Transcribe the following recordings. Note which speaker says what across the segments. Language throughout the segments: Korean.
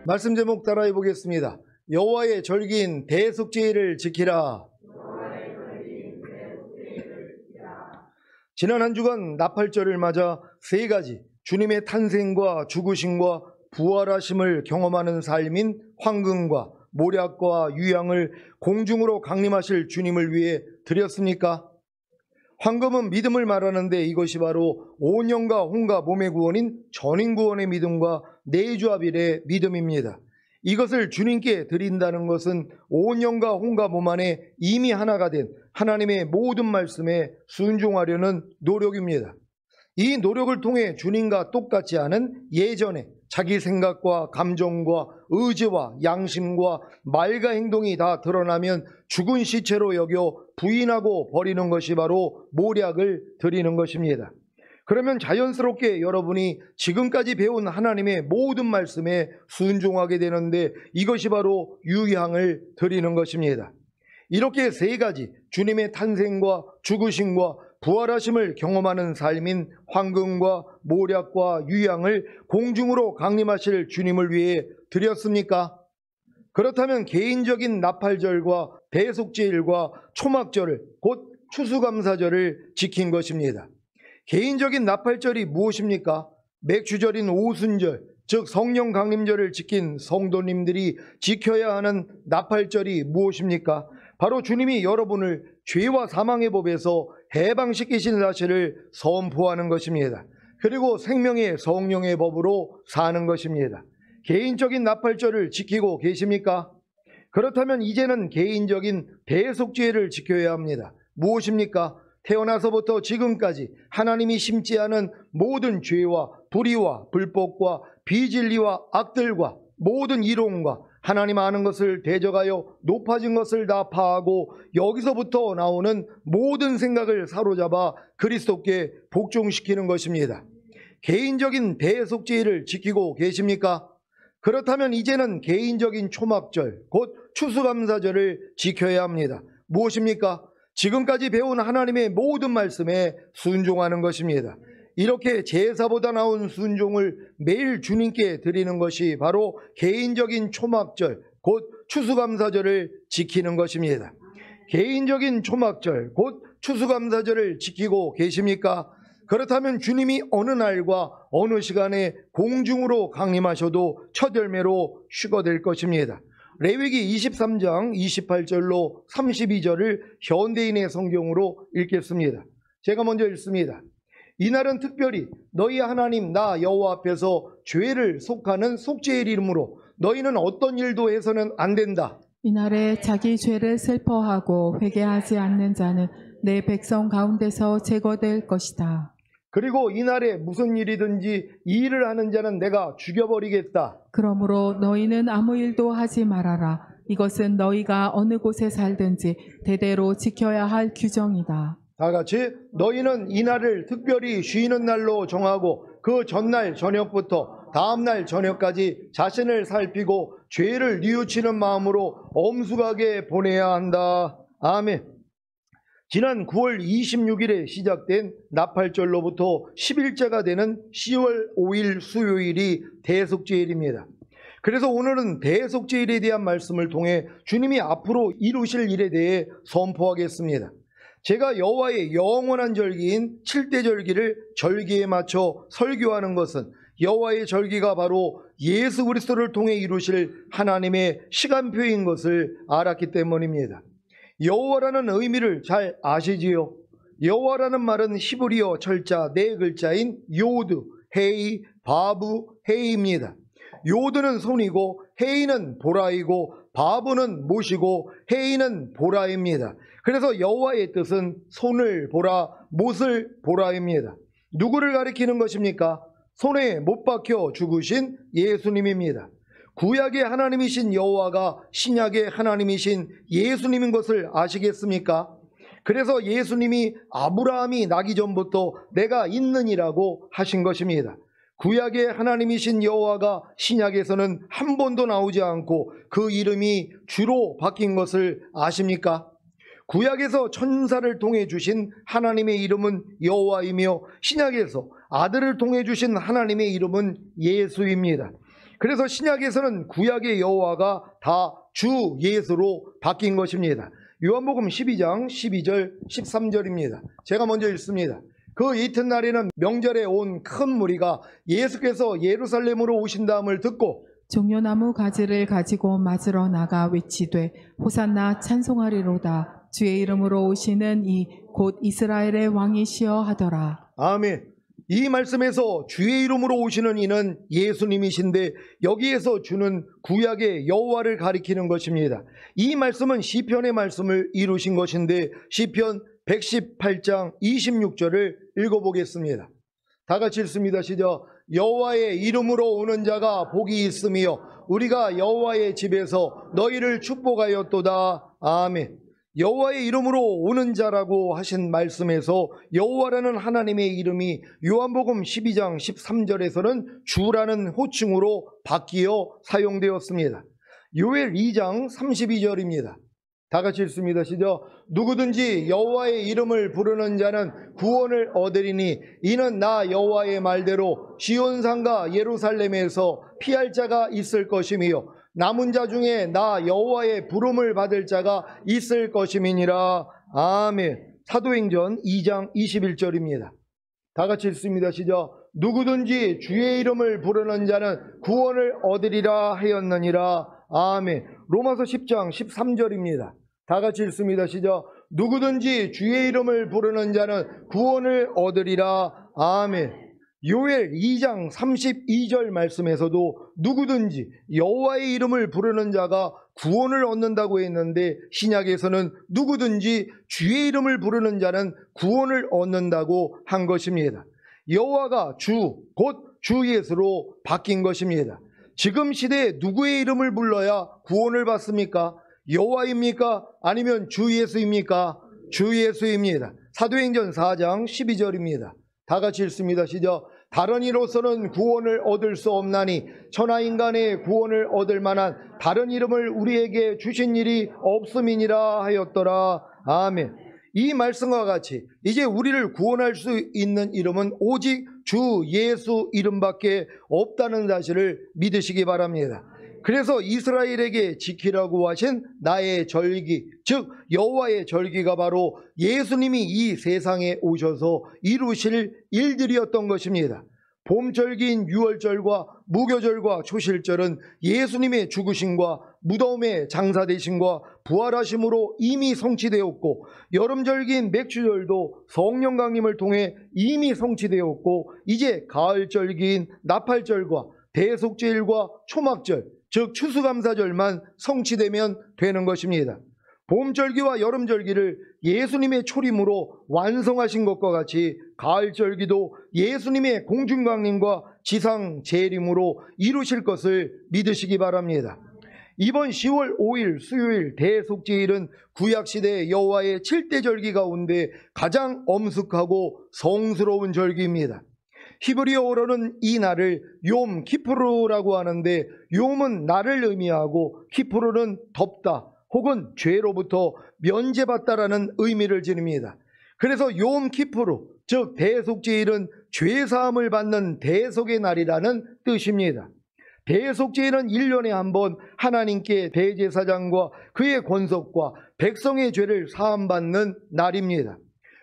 Speaker 1: 말씀 제목 따라해 보겠습니다. 여호와의 절기인 대속죄일을 지키라. 지난 한 주간 나팔절을 맞아 세 가지 주님의 탄생과 죽으심과 부활하심을 경험하는 삶인 황금과 모략과 유향을 공중으로 강림하실 주님을 위해 드렸습니까? 황금은 믿음을 말하는데 이것이 바로 온영과 혼과 몸의 구원인 전인구원의 믿음과 내주합일의 믿음입니다. 이것을 주님께 드린다는 것은 온영과 혼과 몸 안에 이미 하나가 된 하나님의 모든 말씀에 순종하려는 노력입니다. 이 노력을 통해 주님과 똑같지 않은 예전에 자기 생각과 감정과 의지와 양심과 말과 행동이 다 드러나면 죽은 시체로 여겨 부인하고 버리는 것이 바로 모략을 드리는 것입니다. 그러면 자연스럽게 여러분이 지금까지 배운 하나님의 모든 말씀에 순종하게 되는데 이것이 바로 유향을 드리는 것입니다. 이렇게 세 가지 주님의 탄생과 죽으심과 부활하심을 경험하는 삶인 황금과 모략과 유향을 공중으로 강림하실 주님을 위해 드렸습니까? 그렇다면 개인적인 나팔절과 대속죄일과 초막절을 곧 추수감사절을 지킨 것입니다. 개인적인 나팔절이 무엇입니까? 맥주절인 오순절, 즉 성령 강림절을 지킨 성도님들이 지켜야 하는 나팔절이 무엇입니까? 바로 주님이 여러분을 죄와 사망의 법에서 해방시키신 사실을 선포하는 것입니다. 그리고 생명의 성령의 법으로 사는 것입니다. 개인적인 나팔절을 지키고 계십니까? 그렇다면 이제는 개인적인 대속죄를 지켜야 합니다. 무엇입니까? 태어나서부터 지금까지 하나님이 심지 않은 모든 죄와 불의와 불법과 비진리와 악들과 모든 이론과 하나님 아는 것을 대적하여 높아진 것을 다 파하고 여기서부터 나오는 모든 생각을 사로잡아 그리스도께 복종시키는 것입니다. 개인적인 대속죄를 지키고 계십니까? 그렇다면 이제는 개인적인 초막절, 곧 추수감사절을 지켜야 합니다. 무엇입니까? 지금까지 배운 하나님의 모든 말씀에 순종하는 것입니다. 이렇게 제사보다 나은 순종을 매일 주님께 드리는 것이 바로 개인적인 초막절, 곧 추수감사절을 지키는 것입니다. 개인적인 초막절, 곧 추수감사절을 지키고 계십니까? 그렇다면 주님이 어느 날과 어느 시간에 공중으로 강림하셔도 첫 열매로 휴거될 것입니다. 레위기 23장 28절로 32절을 현대인의 성경으로 읽겠습니다. 제가 먼저 읽습니다. 이날은 특별히 너희 하나님 나 여호와 앞에서 죄를 속하는 속죄의 이름으로 너희는 어떤 일도 해서는 안 된다.
Speaker 2: 이날에 자기 죄를 슬퍼하고 회개하지 않는 자는 내 백성 가운데서 제거될 것이다.
Speaker 1: 그리고 이날에 무슨 일이든지 이 일을 하는 자는 내가 죽여버리겠다.
Speaker 2: 그러므로 너희는 아무 일도 하지 말아라. 이것은 너희가 어느 곳에 살든지 대대로 지켜야 할 규정이다.
Speaker 1: 다 같이 너희는 이날을 특별히 쉬는 날로 정하고 그 전날 저녁부터 다음날 저녁까지 자신을 살피고 죄를 뉘우치는 마음으로 엄숙하게 보내야 한다. 아멘. 지난 9월 26일에 시작된 나팔절로부터 10일째가 되는 10월 5일 수요일이 대속죄일입니다. 그래서 오늘은 대속죄일에 대한 말씀을 통해 주님이 앞으로 이루실 일에 대해 선포하겠습니다. 제가 여호와의 영원한 절기인 7대 절기를 절기에 맞춰 설교하는 것은 여호와의 절기가 바로 예수 그리스도를 통해 이루실 하나님의 시간표인 것을 알았기 때문입니다. 여호와라는 의미를 잘 아시지요? 여호와라는 말은 히브리어 철자 네 글자인 요드, 헤이, 바브, 헤이입니다. 요드는 손이고 헤이는 보라이고 바브는 못이고 헤이는 보라입니다. 그래서 여호와의 뜻은 손을 보라, 못을 보라입니다. 누구를 가리키는 것입니까? 손에 못 박혀 죽으신 예수님입니다. 구약의 하나님이신 여호와가 신약의 하나님이신 예수님인 것을 아시겠습니까? 그래서 예수님이 아브라함이 나기 전부터 내가 있느니라고 하신 것입니다. 구약의 하나님이신 여호와가 신약에서는 한 번도 나오지 않고 그 이름이 주로 바뀐 것을 아십니까? 구약에서 천사를 통해 주신 하나님의 이름은 여호와이며 신약에서 아들을 통해 주신 하나님의 이름은 예수입니다. 그래서 신약에서는 구약의 여호와가 다 주 예수로 바뀐 것입니다. 요한복음 12장 12절 13절입니다. 제가 먼저 읽습니다. 그 이튿날에는 명절에 온 큰 무리가 예수께서 예루살렘으로 오신다함을 듣고
Speaker 2: 종려나무 가지를 가지고 맞으러 나가 외치되 호산나 찬송하리로다. 주의 이름으로 오시는 이 곧 이스라엘의 왕이시여 하더라.
Speaker 1: 아멘. 이 말씀에서 주의 이름으로 오시는 이는 예수님이신데 여기에서 주는 구약의 여호와를 가리키는 것입니다. 이 말씀은 시편의 말씀을 이루신 것인데 시편 118장 26절을 읽어보겠습니다. 다 같이 읽습니다. 시작. 여호와의 이름으로 오는 자가 복이 있으며 우리가 여호와의 집에서 너희를 축복하였도다. 아멘. 여호와의 이름으로 오는 자라고 하신 말씀에서 여호와라는 하나님의 이름이 요한복음 12장 13절에서는 주라는 호칭으로 바뀌어 사용되었습니다. 요엘 2장 32절입니다. 다 같이 읽습니다. 시작. 누구든지 여호와의 이름을 부르는 자는 구원을 얻으리니 이는 나 여호와의 말대로 시온산과 예루살렘에서 피할 자가 있을 것이며 남은 자 중에 나 여호와의 부름을 받을 자가 있을 것임이니라. 아멘. 사도행전 2장 21절입니다. 다 같이 읽습니다. 시작. 누구든지 주의 이름을 부르는 자는 구원을 얻으리라 하였느니라. 아멘. 로마서 10장 13절입니다. 다 같이 읽습니다. 시작. 누구든지 주의 이름을 부르는 자는 구원을 얻으리라. 아멘. 요엘 2장 32절 말씀에서도 누구든지 여호와의 이름을 부르는 자가 구원을 얻는다고 했는데 신약에서는 누구든지 주의 이름을 부르는 자는 구원을 얻는다고 한 것입니다. 여호와가 주, 곧 주 예수로 바뀐 것입니다. 지금 시대에 누구의 이름을 불러야 구원을 받습니까? 여호와입니까? 아니면 주 예수입니까? 주 예수입니다. 사도행전 4장 12절입니다. 다 같이 읽습니다. 시작. 다른 이로서는 구원을 얻을 수 없나니 천하인간의 구원을 얻을 만한 다른 이름을 우리에게 주신 일이 없음이니라 하였더라. 아멘. 이 말씀과 같이 이제 우리를 구원할 수 있는 이름은 오직 주 예수 이름밖에 없다는 사실을 믿으시기 바랍니다. 그래서 이스라엘에게 지키라고 하신 나의 절기, 즉 여호와의 절기가 바로 예수님이 이 세상에 오셔서 이루실 일들이었던 것입니다. 봄절기인 유월절과 무교절과 초실절은 예수님의 죽으심과 무덤의 장사되심과 부활하심으로 이미 성취되었고, 여름절기인 맥주절도 성령 강림을 통해 이미 성취되었고, 이제 가을절기인 나팔절과 대속죄일과 초막절, 즉 추수감사절만 성취되면 되는 것입니다. 봄절기와 여름절기를 예수님의 초림으로 완성하신 것과 같이 가을절기도 예수님의 공중강림과 지상 재림으로 이루실 것을 믿으시기 바랍니다. 이번 10월 5일 수요일 대속죄일은 구약시대 여호와의 7대 절기 가운데 가장 엄숙하고 성스러운 절기입니다. 히브리어로는 이 날을 욤 키푸르라고 하는데, 욤은 날을 의미하고 키푸르는 덮다 혹은 죄로부터 면제받다라는 의미를 지닙니다. 그래서 욤 키푸르, 즉 대속죄일은 죄사함을 받는 대속의 날이라는 뜻입니다. 대속죄일은 1년에 한 번 하나님께 대제사장과 그의 권속과 백성의 죄를 사함받는 날입니다.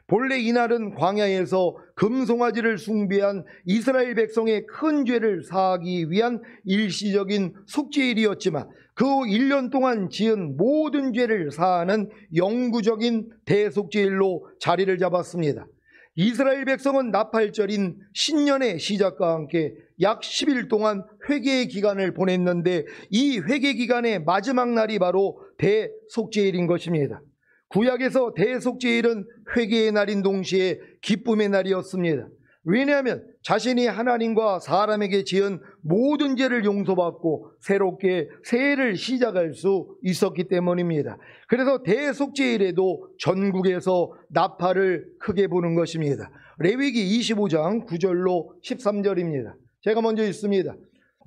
Speaker 1: 본래 이날은 광야에서 금송아지를 숭배한 이스라엘 백성의 큰 죄를 사하기 위한 일시적인 속죄일이었지만 그 후 1년 동안 지은 모든 죄를 사하는 영구적인 대속죄일로 자리를 잡았습니다. 이스라엘 백성은 나팔절인 신년의 시작과 함께 약 10일 동안 회개의 기간을 보냈는데, 이 회개 기간의 마지막 날이 바로 대속죄일인 것입니다. 구약에서 대속죄일은 회개의 날인 동시에 기쁨의 날이었습니다. 왜냐하면 자신이 하나님과 사람에게 지은 모든 죄를 용서받고 새롭게 새해를 시작할 수 있었기 때문입니다. 그래서 대속죄일에도 전국에서 나팔을 크게 부는 것입니다. 레위기 25장 9절로 13절입니다. 제가 먼저 읽습니다.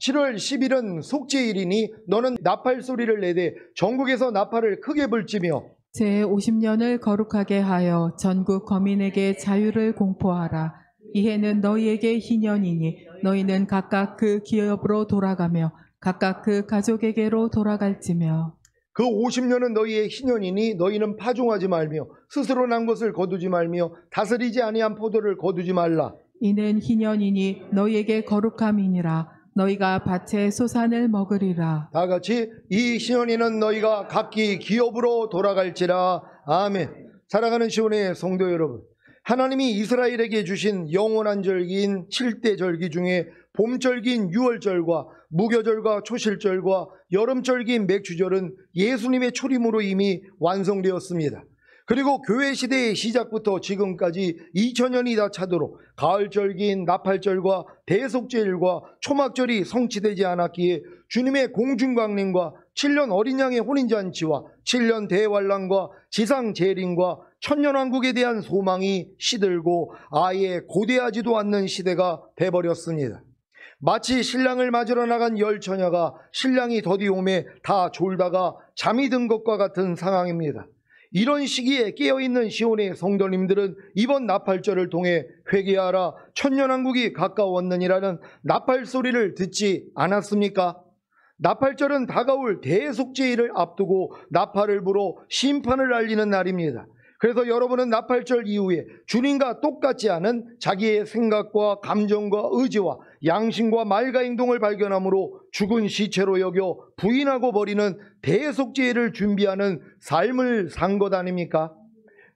Speaker 1: 7월 10일은 속죄일이니 너는 나팔 소리를 내되 전국에서 나팔을 크게 불지며
Speaker 2: 제50년을 거룩하게 하여 전국 거민에게 자유를 공포하라. 이 해는 너희에게 희년이니 너희는 각각 그 기업으로 돌아가며 각각 그 가족에게로 돌아갈지며
Speaker 1: 그 50년은 너희의 희년이니 너희는 파종하지 말며 스스로 난 것을 거두지 말며 다스리지 아니한 포도를 거두지 말라.
Speaker 2: 이는 희년이니 너희에게 거룩함이니라. 너희가 밭의 소산을 먹으리라.
Speaker 1: 다 같이 이 희년이는 너희가 각기 기업으로 돌아갈지라. 아멘. 사랑하는 시온의 성도 여러분, 하나님이 이스라엘에게 주신 영원한 절기인 7대 절기 중에 봄절기인 유월절과 무교절과 초실절과 여름절기인 맥주절은 예수님의 초림으로 이미 완성되었습니다. 그리고 교회 시대의 시작부터 지금까지 2000년이 다 차도록 가을절기인 나팔절과 대속제일과 초막절이 성취되지 않았기에 주님의 공중광림과 7년 어린 양의 혼인잔치와 7년 대환란과 지상재림과 천년왕국에 대한 소망이 시들고 아예 고대하지도 않는 시대가 돼버렸습니다. 마치 신랑을 맞으러 나간 열 처녀가 신랑이 더디 오매 다 졸다가 잠이 든 것과 같은 상황입니다. 이런 시기에 깨어있는 시온의 성도님들은 이번 나팔절을 통해 회개하라 천년왕국이 가까웠느니라는 나팔 소리를 듣지 않았습니까? 나팔절은 다가올 대속제일을 앞두고 나팔을 불어 심판을 알리는 날입니다. 그래서 여러분은 나팔절 이후에 주님과 똑같지 않은 자기의 생각과 감정과 의지와 양심과 말과 행동을 발견함으로 죽은 시체로 여겨 부인하고 버리는 대속제일을 준비하는 삶을 산 것 아닙니까?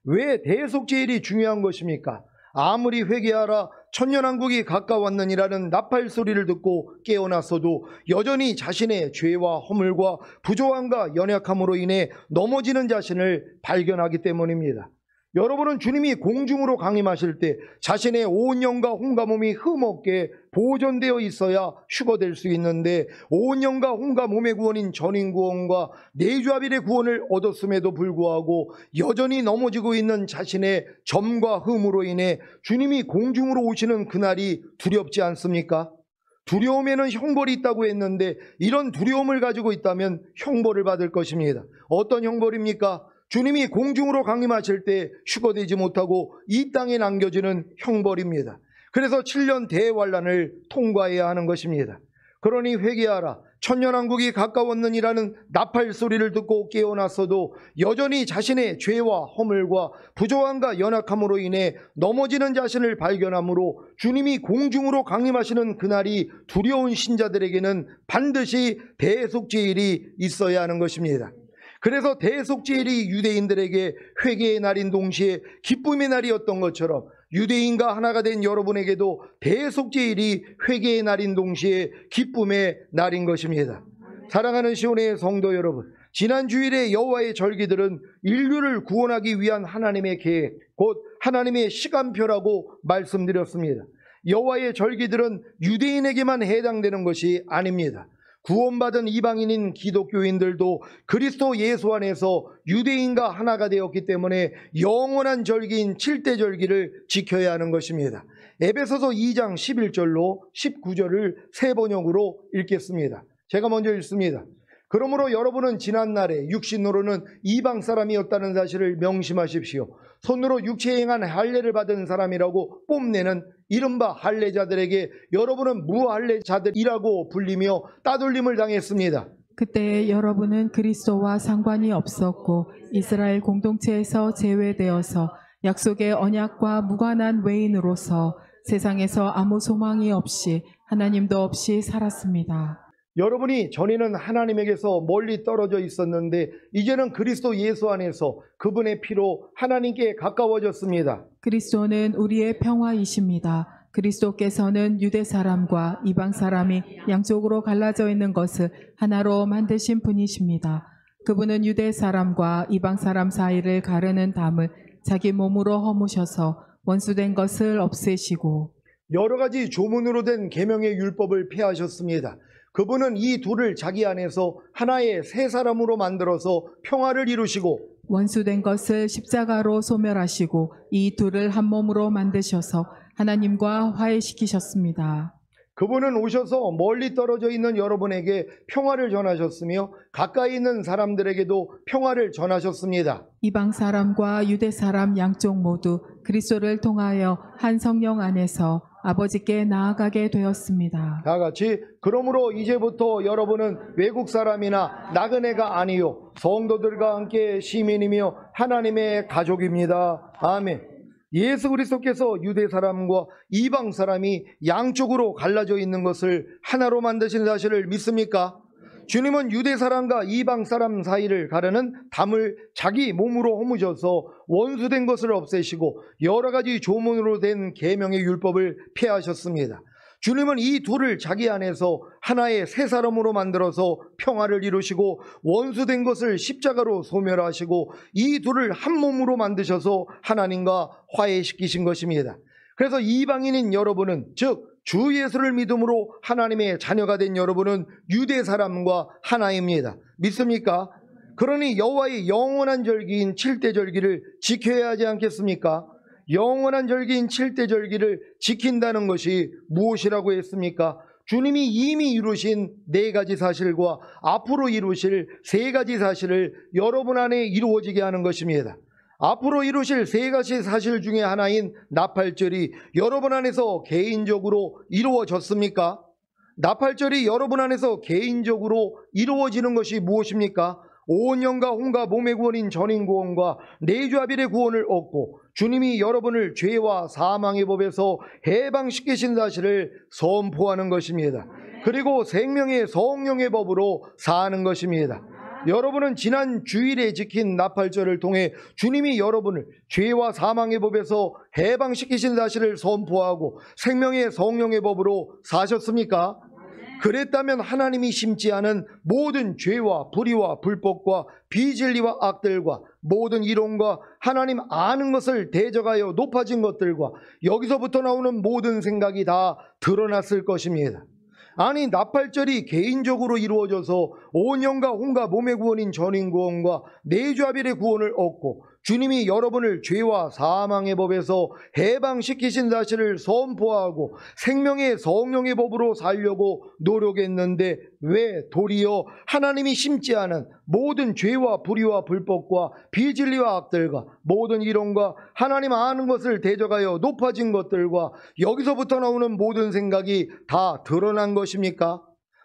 Speaker 1: 왜 대속제일이 중요한 것입니까? 아무리 회개하라 천년왕국이 가까웠느니라는 나팔 소리를 듣고 깨어났어도 여전히 자신의 죄와 허물과 부조함과 연약함으로 인해 넘어지는 자신을 발견하기 때문입니다. 여러분은 주님이 공중으로 강림하실 때 자신의 온 영과 혼과 몸이 흠없게 보존되어 있어야 휴거될 수 있는데 온 영과 혼과 몸의 구원인 전인구원과 내주합일의 구원을 얻었음에도 불구하고 여전히 넘어지고 있는 자신의 점과 흠으로 인해 주님이 공중으로 오시는 그날이 두렵지 않습니까? 두려움에는 형벌이 있다고 했는데 이런 두려움을 가지고 있다면 형벌을 받을 것입니다. 어떤 형벌입니까? 주님이 공중으로 강림하실 때 휴거되지 못하고 이 땅에 남겨지는 형벌입니다. 그래서 7년 대환란을 통과해야 하는 것입니다. 그러니 회개하라 천년왕국이 가까웠느니라는 나팔 소리를 듣고 깨어났어도 여전히 자신의 죄와 허물과 부조함과 연약함으로 인해 넘어지는 자신을 발견함으로 주님이 공중으로 강림하시는 그날이 두려운 신자들에게는 반드시 대속제일이 있어야 하는 것입니다. 그래서 대속제일이 유대인들에게 회개의 날인 동시에 기쁨의 날이었던 것처럼 유대인과 하나가 된 여러분에게도 대속제일이 회개의 날인 동시에 기쁨의 날인 것입니다. 사랑하는 시온의 성도 여러분, 지난 주일에 여호와의 절기들은 인류를 구원하기 위한 하나님의 계획, 곧 하나님의 시간표라고 말씀드렸습니다. 여호와의 절기들은 유대인에게만 해당되는 것이 아닙니다. 구원받은 이방인인 기독교인들도 그리스도 예수 안에서 유대인과 하나가 되었기 때문에 영원한 절기인 7대 절기를 지켜야 하는 것입니다. 에베소서 2장 11절로 19절을 세 번역으로 읽겠습니다. 제가 먼저 읽습니다. 그러므로 여러분은 지난날에 육신으로는 이방 사람이었다는 사실을 명심하십시오. 손으로 육체에 행한 할례를 받은 사람이라고 뽐내는 이른바 할례자들에게 여러분은 무할례자들이라고 불리며 따돌림을 당했습니다.
Speaker 2: 그때 여러분은 그리스도와 상관이 없었고 이스라엘 공동체에서 제외되어서 약속의 언약과 무관한 외인으로서 세상에서 아무 소망이 없이 하나님도 없이 살았습니다.
Speaker 1: 여러분이 전에는 하나님에게서 멀리 떨어져 있었는데 이제는 그리스도 예수 안에서 그분의 피로 하나님께 가까워졌습니다.
Speaker 2: 그리스도는 우리의 평화이십니다. 그리스도께서는 유대 사람과 이방 사람이 양쪽으로 갈라져 있는 것을 하나로 만드신 분이십니다. 그분은 유대 사람과 이방 사람 사이를 가르는 담을 자기 몸으로 허무셔서 원수된 것을 없애시고
Speaker 1: 여러 가지 조문으로 된 계명의 율법을 폐하셨습니다. 그분은 이 둘을 자기 안에서 하나의 새 사람으로 만들어서 평화를 이루시고
Speaker 2: 원수된 것을 십자가로 소멸하시고 이 둘을 한 몸으로 만드셔서 하나님과 화해시키셨습니다.
Speaker 1: 그분은 오셔서 멀리 떨어져 있는 여러분에게 평화를 전하셨으며 가까이 있는 사람들에게도 평화를 전하셨습니다.
Speaker 2: 이방 사람과 유대 사람 양쪽 모두 그리스도를 통하여 한 성령 안에서 아버지께 나아가게 되었습니다.
Speaker 1: 다 같이 그러므로 이제부터 여러분은 외국 사람이나 나그네가 아니요 성도들과 함께 시민이며 하나님의 가족입니다. 아멘. 예수 그리스도께서 유대 사람과 이방 사람이 양쪽으로 갈라져 있는 것을 하나로 만드신 사실을 믿습니까? 주님은 유대 사람과 이방 사람 사이를 가르는 담을 자기 몸으로 허무셔서 원수된 것을 없애시고 여러 가지 조문으로 된 계명의 율법을 폐하셨습니다. 주님은 이 둘을 자기 안에서 하나의 새 사람으로 만들어서 평화를 이루시고 원수된 것을 십자가로 소멸하시고 이 둘을 한 몸으로 만드셔서 하나님과 화해시키신 것입니다. 그래서 이방인인 여러분은, 즉 주 예수를 믿음으로 하나님의 자녀가 된 여러분은 유대 사람과 하나입니다. 믿습니까? 그러니 여호와의 영원한 절기인 칠대절기를 지켜야 하지 않겠습니까? 영원한 절기인 칠대절기를 지킨다는 것이 무엇이라고 했습니까? 주님이 이미 이루신 4가지 사실과 앞으로 이루실 3가지 사실을 여러분 안에 이루어지게 하는 것입니다. 앞으로 이루실 3가지 사실 중에 하나인 나팔절이 여러분 안에서 개인적으로 이루어졌습니까? 나팔절이 여러분 안에서 개인적으로 이루어지는 것이 무엇입니까? 온 영과 혼과 몸의 구원인 전인 구원과 내주아빌의 구원을 얻고 주님이 여러분을 죄와 사망의 법에서 해방시키신 사실을 선포하는 것입니다. 그리고 생명의 성령의 법으로 사는 것입니다. 여러분은 지난 주일에 지킨 나팔절을 통해 주님이 여러분을 죄와 사망의 법에서 해방시키신 사실을 선포하고 생명의 성령의 법으로 사셨습니까? 그랬다면 하나님이 심지 않은 모든 죄와 불의와 불법과 비진리와 악들과 모든 이론과 하나님 아는 것을 대적하여 높아진 것들과 여기서부터 나오는 모든 생각이 다 드러났을 것입니다. 아니, 나팔절이 개인적으로 이루어져서 온 영과 혼과 몸의 구원인 전인 구원과 내주아빌의 구원을 얻고 주님이 여러분을 죄와 사망의 법에서 해방시키신 사실을 선포하고 생명의 성령의 법으로 살려고 노력했는데 왜 도리어 하나님이 심지 않은 모든 죄와 불의와 불법과 비진리와 악들과 모든 이론과 하나님 아는 것을 대적하여 높아진 것들과 여기서부터 나오는 모든 생각이 다 드러난 것입니까?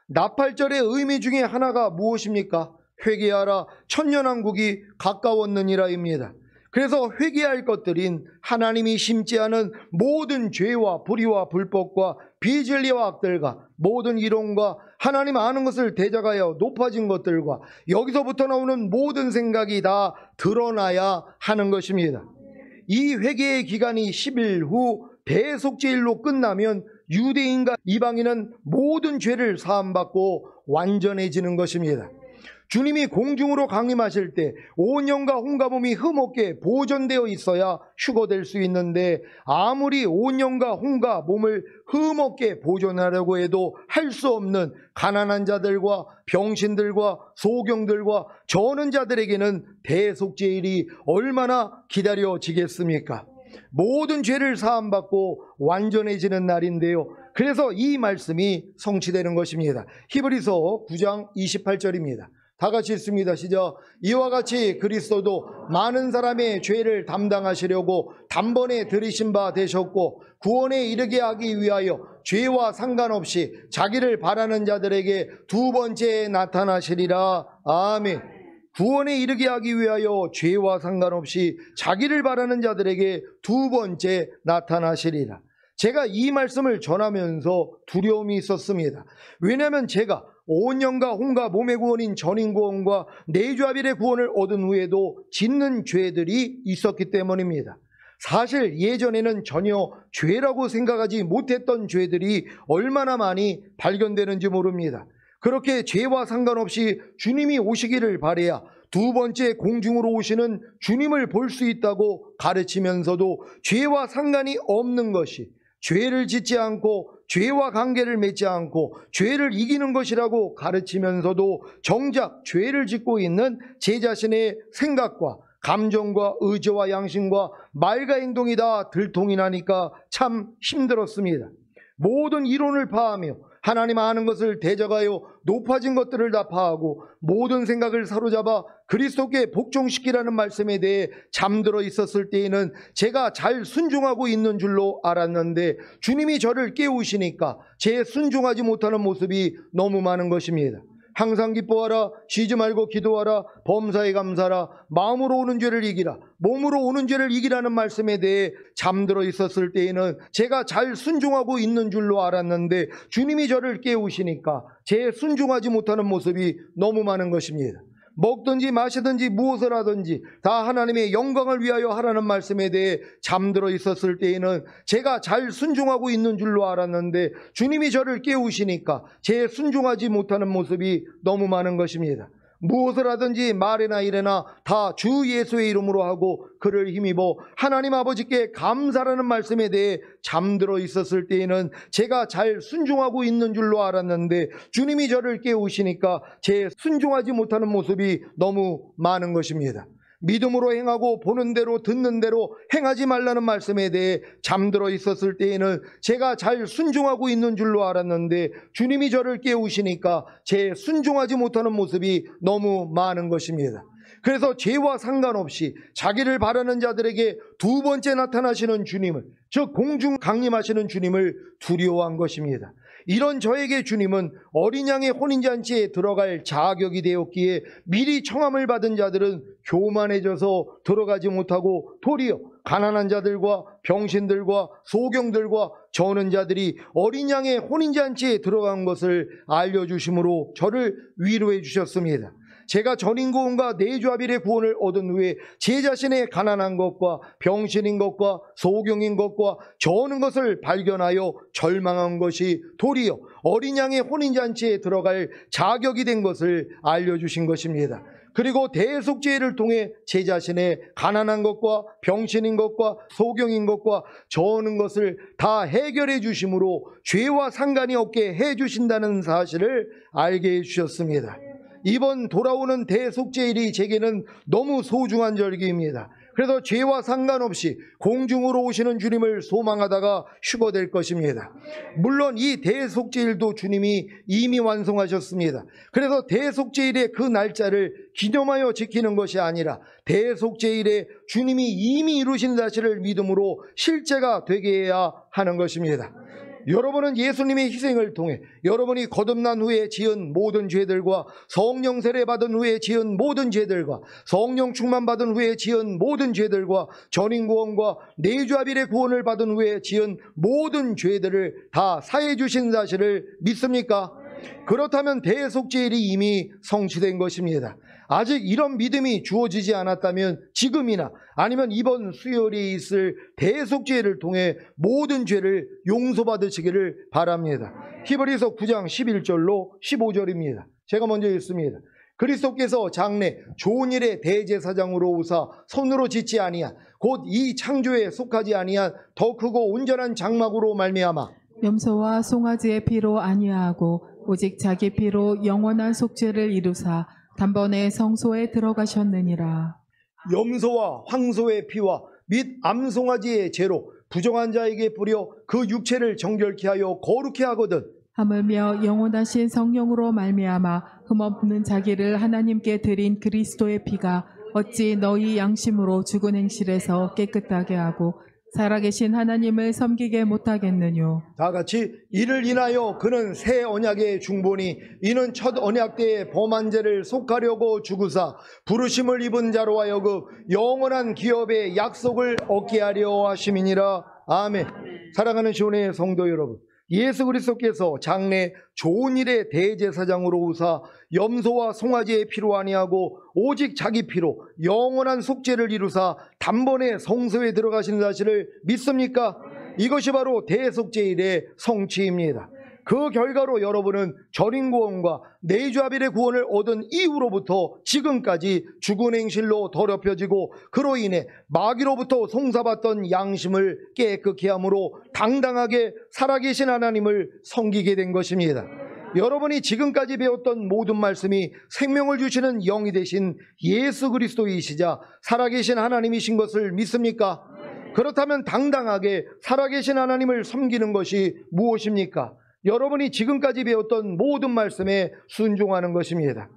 Speaker 1: 나팔절의 의미 중에 하나가 무엇입니까? 회개하라, 천년왕국이 가까웠느니라입니다. 그래서 회개할 것들인 하나님이 심지 않은 모든 죄와 불의와 불법과 비진리와 악들과 모든 이론과 하나님 아는 것을 대적하여 높아진 것들과 여기서부터 나오는 모든 생각이 다 드러나야 하는 것입니다. 이 회개의 기간이 10일 후 대속죄일로 끝나면 유대인과 이방인은 모든 죄를 사함받고 완전해지는 것입니다. 주님이 공중으로 강림하실 때 온 영과 혼과 몸이 흠없게 보존되어 있어야 휴거될 수 있는데 아무리 온 영과 혼과 몸을 흠없게 보존하려고 해도 할 수 없는 가난한 자들과 병신들과 소경들과 저는 자들에게는 대속죄일이 얼마나 기다려지겠습니까? 모든 죄를 사함받고 완전해지는 날인데요. 그래서 이 말씀이 성취되는 것입니다. 히브리서 9장 28절입니다. 다 같이 읽습니다. 시작. 이와 같이 그리스도도 많은 사람의 죄를 담당하시려고 단번에 들이신 바 되셨고 구원에 이르게 하기 위하여 죄와 상관없이 자기를 바라는 자들에게 2번째 나타나시리라. 아멘. 구원에 이르게 하기 위하여 죄와 상관없이 자기를 바라는 자들에게 2번째 나타나시리라. 제가 이 말씀을 전하면서 두려움이 있었습니다. 왜냐하면 제가 온 영과 혼과 몸의 구원인 전인 구원과 내주아빌의 구원을 얻은 후에도 짓는 죄들이 있었기 때문입니다. 사실 예전에는 전혀 죄라고 생각하지 못했던 죄들이 얼마나 많이 발견되는지 모릅니다. 그렇게 죄와 상관없이 주님이 오시기를 바라야 2번째 공중으로 오시는 주님을 볼 수 있다고 가르치면서도 죄와 상관이 없는 것이, 죄를 짓지 않고 죄와 관계를 맺지 않고 죄를 이기는 것이라고 가르치면서도 정작 죄를 짓고 있는 제 자신의 생각과 감정과 의지와 양심과 말과 행동이 다 들통이 나니까 참 힘들었습니다. 모든 이론을 파하며 하나님 아는 것을 대적하여 높아진 것들을 다 파하고 모든 생각을 사로잡아 그리스도께 복종시키라는 말씀에 대해 잠들어 있었을 때에는 제가 잘 순종하고 있는 줄로 알았는데 주님이 저를 깨우시니까 제 순종하지 못하는 모습이 너무 많은 것입니다. 항상 기뻐하라, 쉬지 말고 기도하라, 범사에 감사하라, 마음으로 오는 죄를 이기라, 몸으로 오는 죄를 이기라는 말씀에 대해 잠들어 있었을 때에는 제가 잘 순종하고 있는 줄로 알았는데 주님이 저를 깨우시니까 제 순종하지 못하는 모습이 너무 많은 것입니다. 먹든지 마시든지 무엇을 하든지 다 하나님의 영광을 위하여 하라는 말씀에 대해 잠들어 있었을 때에는 제가 잘 순종하고 있는 줄로 알았는데 주님이 저를 깨우시니까 제 순종하지 못하는 모습이 너무 많은 것입니다. 무엇을 하든지 말이나 일이나 다 주 예수의 이름으로 하고 그를 힘입어 하나님 아버지께 감사라는 말씀에 대해 잠들어 있었을 때에는 제가 잘 순종하고 있는 줄로 알았는데 주님이 저를 깨우시니까 제 순종하지 못하는 모습이 너무 많은 것입니다. 믿음으로 행하고 보는 대로 듣는 대로 행하지 말라는 말씀에 대해 잠들어 있었을 때에는 제가 잘 순종하고 있는 줄로 알았는데 주님이 저를 깨우시니까 제 순종하지 못하는 모습이 너무 많은 것입니다. 그래서 죄와 상관없이 자기를 바라는 자들에게 두 번째 나타나시는 주님을, 즉 공중 강림하시는 주님을 두려워한 것입니다. 이런 저에게 주님은 어린 양의 혼인잔치에 들어갈 자격이 되었기에 미리 청함을 받은 자들은 교만해져서 들어가지 못하고 도리어 가난한 자들과 병신들과 소경들과 저는 자들이 어린 양의 혼인잔치에 들어간 것을 알려주심으로 저를 위로해 주셨습니다. 제가 전인구원과 내주아빌의 구원을 얻은 후에 제 자신의 가난한 것과 병신인 것과 소경인 것과 저는 것을 발견하여 절망한 것이 도리어 어린 양의 혼인잔치에 들어갈 자격이 된 것을 알려주신 것입니다. 그리고 대속죄를 통해 제 자신의 가난한 것과 병신인 것과 소경인 것과 저는 것을 다 해결해 주심으로 죄와 상관이 없게 해 주신다는 사실을 알게 해 주셨습니다. 이번 돌아오는 대속죄일이 제게는 너무 소중한 절기입니다. 그래서 죄와 상관없이 공중으로 오시는 주님을 소망하다가 휴거될 것입니다. 물론 이 대속죄일도 주님이 이미 완성하셨습니다. 그래서 대속죄일의 그 날짜를 기념하여 지키는 것이 아니라 대속죄일에 주님이 이미 이루신 사실을 믿음으로 실제가 되게 해야 하는 것입니다. 여러분은 예수님의 희생을 통해 여러분이 거듭난 후에 지은 모든 죄들과 성령 세례 받은 후에 지은 모든 죄들과 성령 충만 받은 후에 지은 모든 죄들과 전인구원과 내주아빌의 구원을 받은 후에 지은 모든 죄들을 다 사해 주신 사실을 믿습니까? 그렇다면 대속죄일이 이미 성취된 것입니다. 아직 이런 믿음이 주어지지 않았다면 지금이나 아니면 이번 수요일에 있을 대속죄를 통해 모든 죄를 용서받으시기를 바랍니다. 히브리서 9장 11절로 15절입니다. 제가 먼저 읽습니다. 그리스도께서 장래 좋은 일의 대제사장으로 오사 손으로 짓지 아니한 곧 이 창조에 속하지 아니한 더 크고 온전한 장막으로 말미암아
Speaker 2: 염소와 송아지의 피로 아니하고 오직 자기 피로 영원한 속죄를 이루사 단번에 성소에 들어가셨느니라.
Speaker 1: 염소와 황소의 피와 및 암송아지의 죄로 부정한 자에게 뿌려 그 육체를 정결케 하여 거룩케 하거든
Speaker 2: 하물며 영원하신 성령으로 말미암아 흠없는 자기를 하나님께 드린 그리스도의 피가 어찌 너희 양심으로 죽은 행실에서 깨끗하게 하고 살아계신 하나님을 섬기게 못하겠느뇨.
Speaker 1: 다 같이 이를 인하여 그는 새 언약의 중보니 이는 첫 언약 때의 범한 죄를 속하려고 죽으사 부르심을 입은 자로 하여금 영원한 기업의 약속을 얻게 하려 하심이니라. 아멘. 사랑하는 시온의 성도 여러분, 예수 그리스도께서 장래 좋은 일의 대제사장으로 오사 염소와 송아지의 피로 아니하고 오직 자기 피로 영원한 속죄를 이루사 단번에 성소에 들어가시는 사실을 믿습니까? 이것이 바로 대속죄일의 성취입니다. 그 결과로 여러분은 전인구원과 내주아빌의 구원을 얻은 이후로부터 지금까지 죽은 행실로 더럽혀지고 그로 인해 마귀로부터 송사받던 양심을 깨끗게 함으로 당당하게 살아계신 하나님을 섬기게 된 것입니다. 여러분이 지금까지 배웠던 모든 말씀이 생명을 주시는 영이 되신 예수 그리스도이시자 살아계신 하나님이신 것을 믿습니까? 그렇다면 당당하게 살아계신 하나님을 섬기는 것이 무엇입니까? 여러분이 지금까지 배웠던 모든 말씀에 순종하는 것입니다.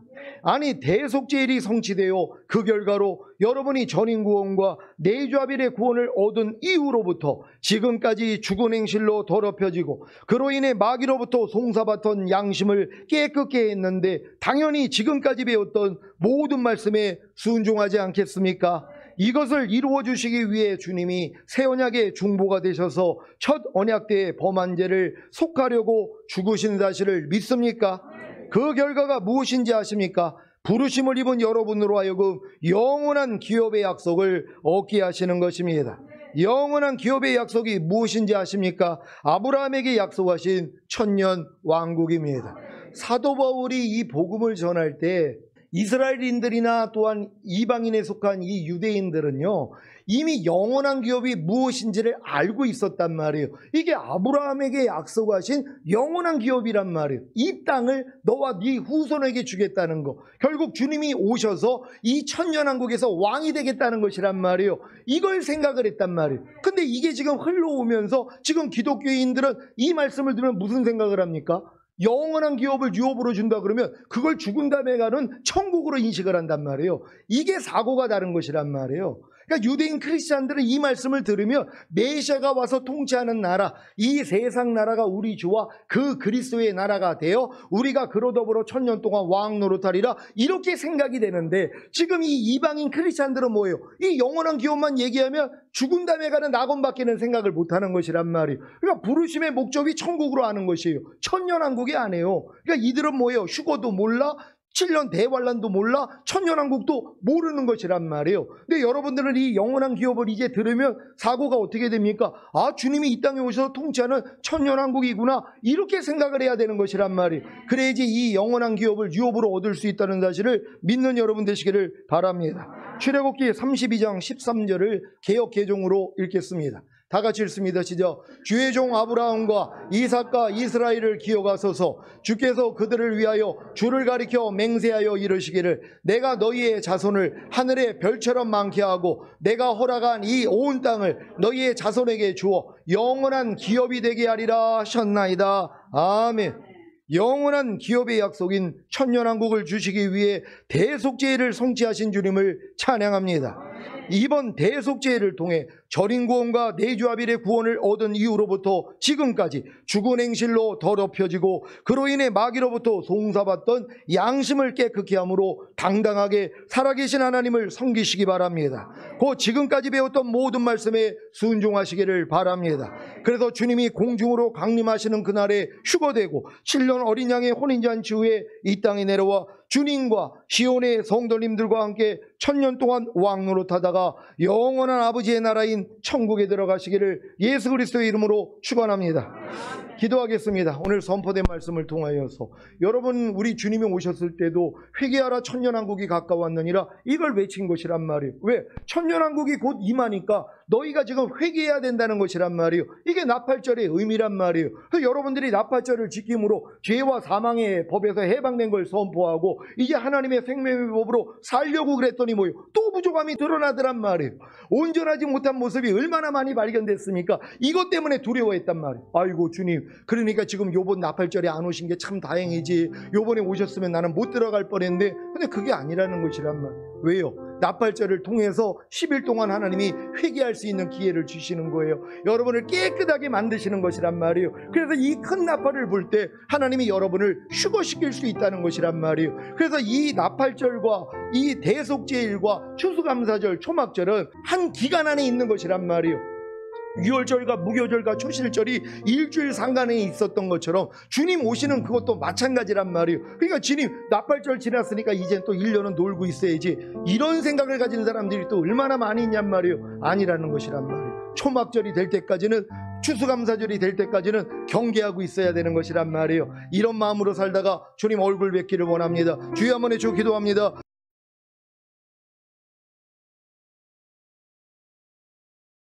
Speaker 1: 아니, 대속죄일이 성취되어 그 결과로 여러분이 전인구원과 내주아벨의 구원을 얻은 이후로부터 지금까지 죽은 행실로 더럽혀지고 그로 인해 마귀로부터 송사받던 양심을 깨끗게 했는데 당연히 지금까지 배웠던 모든 말씀에 순종하지 않겠습니까? 이것을 이루어 주시기 위해 주님이 새 언약의 중보가 되셔서 첫 언약 때의 범한 죄를 속하려고 죽으신 사실을 믿습니까? 그 결과가 무엇인지 아십니까? 부르심을 입은 여러분으로 하여금 영원한 기업의 약속을 얻게 하시는 것입니다. 영원한 기업의 약속이 무엇인지 아십니까? 아브라함에게 약속하신 천년 왕국입니다. 사도 바울이 이 복음을 전할 때 이스라엘인들이나 또한 이방인에 속한 이 유대인들은요, 이미 영원한 기업이 무엇인지를 알고 있었단 말이에요. 이게 아브라함에게 약속하신 영원한 기업이란 말이에요. 이 땅을 너와 네 후손에게 주겠다는 거. 결국 주님이 오셔서 이 천년왕국에서 왕이 되겠다는 것이란 말이에요. 이걸 생각을 했단 말이에요. 근데 이게 지금 흘러오면서 지금 기독교인들은 이 말씀을 들으면 무슨 생각을 합니까? 영원한 기업을 유업으로 준다 그러면 그걸 죽은 다음에 가는 천국으로 인식을 한단 말이에요. 이게 사고가 다른 것이란 말이에요. 그러니까 유대인 크리스찬들은 이 말씀을 들으면 메시아가 와서 통치하는 나라, 이 세상 나라가 우리 주와 그 그리스도의 나라가 되어 우리가 그로 더불어 천년 동안 왕 노릇하리라, 이렇게 생각이 되는데 지금 이 이방인 크리스찬들은 뭐예요? 이 영원한 기업만 얘기하면 죽은 다음에 가는 낙원밖에는 생각을 못하는 것이란 말이에요. 그러니까 부르심의 목적이 천국으로 하는 것이에요. 천년왕국이 아니에요. 그러니까 이들은 뭐예요? 휴거도 몰라, 7년 대환란도 몰라, 천년왕국도 모르는 것이란 말이에요. 근데 여러분들은 이 영원한 기업을 이제 들으면 사고가 어떻게 됩니까? 아, 주님이 이 땅에 오셔서 통치하는 천년왕국이구나, 이렇게 생각을 해야 되는 것이란 말이에요. 그래야지 이 영원한 기업을 유업으로 얻을 수 있다는 사실을 믿는 여러분 되시기를 바랍니다. 출애굽기 32장 13절을 개역 개종으로 읽겠습니다. 다 같이 읽습니다. 시작. 주의 종 아브라함과 이삭과 이스라엘을 기억하소서. 주께서 그들을 위하여 주를 가리켜 맹세하여 이르시기를 내가 너희의 자손을 하늘의 별처럼 많게 하고 내가 허락한 이 온 땅을 너희의 자손에게 주어 영원한 기업이 되게 하리라 하셨나이다. 아멘. 영원한 기업의 약속인 천년왕국을 주시기 위해 대속죄를 성취하신 주님을 찬양합니다. 이번 대속죄를 통해 절인구원과 내주아벨의 구원을 얻은 이후로부터 지금까지 죽은 행실로 더럽혀지고 그로 인해 마귀로부터 송사받던 양심을 깨끗게 함으로 당당하게 살아계신 하나님을 섬기시기 바랍니다. 곧 지금까지 배웠던 모든 말씀에 순종하시기를 바랍니다. 그래서 주님이 공중으로 강림하시는 그날에 휴거되고 7년 어린 양의 혼인잔치 후에 이 땅에 내려와 주님과 시온의 성도님들과 함께 천년 동안 왕노릇하다가 영원한 아버지의 나라인 천국에 들어가시기를 예수 그리스도의 이름으로 축원합니다. 기도하겠습니다. 오늘 선포된 말씀을 통하여서 여러분, 우리 주님이 오셨을 때도 회개하라 천년왕국이 가까웠느니라, 이걸 외친 것이란 말이에요. 왜? 천년왕국이 곧 임하니까 너희가 지금 회개해야 된다는 것이란 말이에요. 이게 나팔절의 의미란 말이에요. 그래서 여러분들이 나팔절을 지킴으로 죄와 사망의 법에서 해방된 걸 선포하고 이제 하나님의 생명의 법으로 살려고 그랬더니 뭐예요? 또 부족함이 드러나더란 말이에요. 온전하지 못한 모습이 얼마나 많이 발견됐습니까? 이것 때문에 두려워했단 말이에요. 아이고 주님, 그러니까 지금 요번 나팔절에 안 오신 게 참 다행이지, 요번에 오셨으면 나는 못 들어갈 뻔했는데, 근데 그게 아니라는 것이란 말이에요. 왜요? 나팔절을 통해서 10일 동안 하나님이 회개할 수 있는 기회를 주시는 거예요. 여러분을 깨끗하게 만드시는 것이란 말이에요. 그래서 이 큰 나팔을 불 때 하나님이 여러분을 휴거시킬 수 있다는 것이란 말이에요. 그래서 이 나팔절과 이 대속죄일과 추수감사절, 초막절은 한 기간 안에 있는 것이란 말이에요. 유월절과 무교절과 초실절이 일주일 상간에 있었던 것처럼 주님 오시는 그것도 마찬가지란 말이에요. 그러니까 주님 나팔절 지났으니까 이제 또 1년은 놀고 있어야지, 이런 생각을 가진 사람들이 또 얼마나 많이 있냔 말이에요. 아니라는 것이란 말이에요. 초막절이 될 때까지는, 추수감사절이 될 때까지는 경계하고 있어야 되는 것이란 말이에요. 이런 마음으로 살다가 주님 얼굴 뵙기를 원합니다. 주여 한번 해주고 기도합니다.